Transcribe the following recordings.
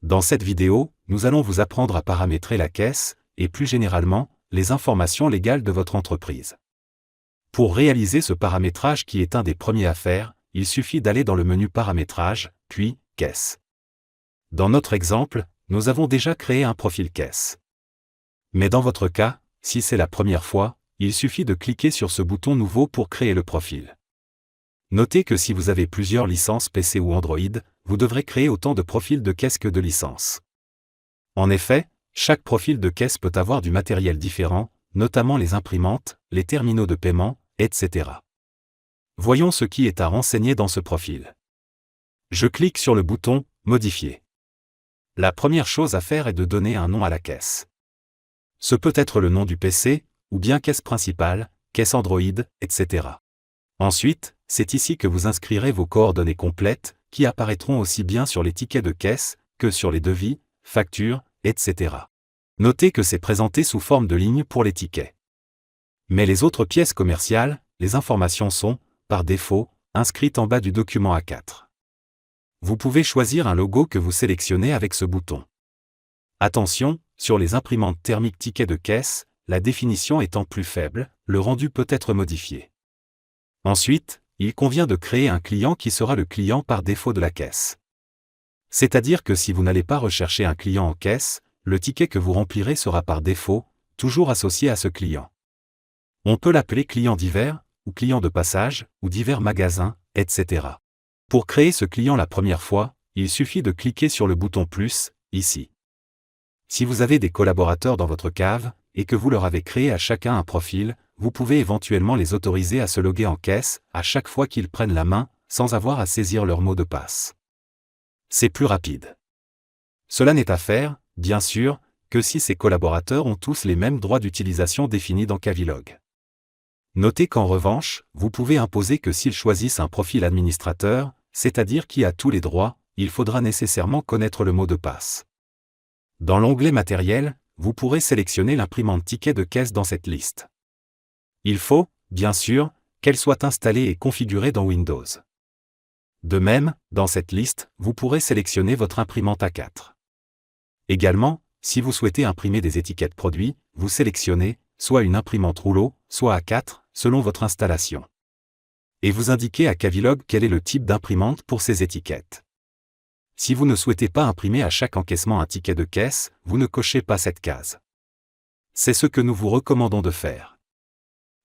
Dans cette vidéo, nous allons vous apprendre à paramétrer la caisse, et plus généralement, les informations légales de votre entreprise. Pour réaliser ce paramétrage qui est un des premiers à faire, il suffit d'aller dans le menu Paramétrage, puis Caisse. Dans notre exemple, nous avons déjà créé un profil caisse. Mais dans votre cas, si c'est la première fois, il suffit de cliquer sur ce bouton nouveau pour créer le profil. Notez que si vous avez plusieurs licences PC ou Android, vous devrez créer autant de profils de caisse que de licences. En effet, chaque profil de caisse peut avoir du matériel différent, notamment les imprimantes, les terminaux de paiement, etc. Voyons ce qui est à renseigner dans ce profil. Je clique sur le bouton « Modifier ». La première chose à faire est de donner un nom à la caisse. Ce peut être le nom du PC, ou bien caisse principale, caisse Android, etc. Ensuite, c'est ici que vous inscrirez vos coordonnées complètes, qui apparaîtront aussi bien sur les tickets de caisse, que sur les devis, factures, etc. Notez que c'est présenté sous forme de ligne pour les tickets. Mais les autres pièces commerciales, les informations sont, par défaut, inscrites en bas du document A4. Vous pouvez choisir un logo que vous sélectionnez avec ce bouton. Attention, sur les imprimantes thermiques tickets de caisse, la définition étant plus faible, le rendu peut être modifié. Ensuite, il convient de créer un client qui sera le client par défaut de la caisse. C'est-à-dire que si vous n'allez pas rechercher un client en caisse, le ticket que vous remplirez sera par défaut, toujours associé à ce client. On peut l'appeler client divers, ou client de passage, ou divers magasins, etc. Pour créer ce client la première fois, il suffit de cliquer sur le bouton plus, ici. Si vous avez des collaborateurs dans votre cave, et que vous leur avez créé à chacun un profil, vous pouvez éventuellement les autoriser à se loguer en caisse, à chaque fois qu'ils prennent la main, sans avoir à saisir leur mot de passe. C'est plus rapide. Cela n'est à faire, bien sûr, que si ces collaborateurs ont tous les mêmes droits d'utilisation définis dans Cavilog. Notez qu'en revanche, vous pouvez imposer que s'ils choisissent un profil administrateur, c'est-à-dire qui a tous les droits, il faudra nécessairement connaître le mot de passe. Dans l'onglet Matériel, vous pourrez sélectionner l'imprimante ticket de caisse dans cette liste. Il faut, bien sûr, qu'elle soit installée et configurée dans Windows. De même, dans cette liste, vous pourrez sélectionner votre imprimante A4. Également, si vous souhaitez imprimer des étiquettes produits, vous sélectionnez soit une imprimante rouleau, soit A4, selon votre installation. Et vous indiquez à Cavilog quel est le type d'imprimante pour ces étiquettes. Si vous ne souhaitez pas imprimer à chaque encaissement un ticket de caisse, vous ne cochez pas cette case. C'est ce que nous vous recommandons de faire.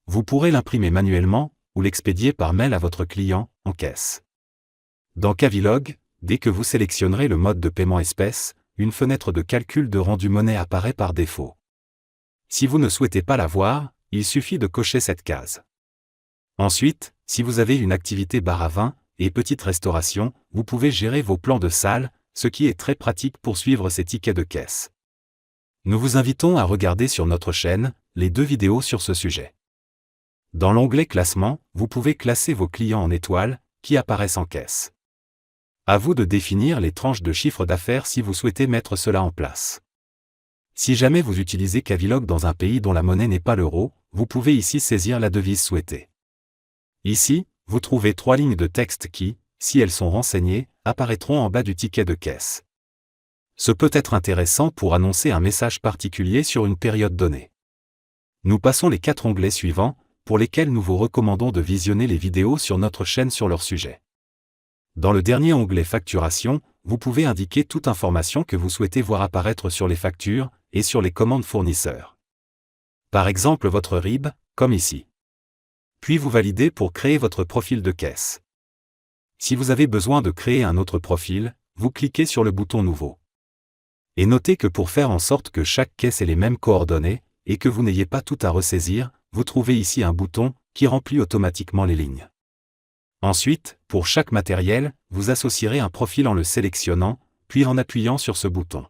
Vous pourrez l'imprimer manuellement, ou l'expédier par mail à votre client, en caisse. Dans Cavilog, dès que vous sélectionnerez le mode de paiement espèce, une fenêtre de calcul de rendu monnaie apparaît par défaut. Si vous ne souhaitez pas la voir, il suffit de cocher cette case. Ensuite, si vous avez une activité bar à vin et petite restauration, vous pouvez gérer vos plans de salle, ce qui est très pratique pour suivre ces tickets de caisse. Nous vous invitons à regarder sur notre chaîne les 2 vidéos sur ce sujet. Dans l'onglet Classement, vous pouvez classer vos clients en étoiles, qui apparaissent en caisse. À vous de définir les tranches de chiffre d'affaires si vous souhaitez mettre cela en place. Si jamais vous utilisez Cavilog dans un pays dont la monnaie n'est pas l'euro, vous pouvez ici saisir la devise souhaitée. Ici, vous trouvez 3 lignes de texte qui, si elles sont renseignées, apparaîtront en bas du ticket de caisse. Ce peut être intéressant pour annoncer un message particulier sur une période donnée. Nous passons les 4 onglets suivants, pour lesquels nous vous recommandons de visionner les vidéos sur notre chaîne sur leur sujet. Dans le dernier onglet Facturation, vous pouvez indiquer toute information que vous souhaitez voir apparaître sur les factures et sur les commandes fournisseurs. Par exemple votre RIB, comme ici. Puis vous validez pour créer votre profil de caisse. Si vous avez besoin de créer un autre profil, vous cliquez sur le bouton Nouveau. Et notez que pour faire en sorte que chaque caisse ait les mêmes coordonnées, et que vous n'ayez pas tout à ressaisir, vous trouvez ici un bouton qui remplit automatiquement les lignes. Ensuite, pour chaque matériel, vous associerez un profil en le sélectionnant, puis en appuyant sur ce bouton.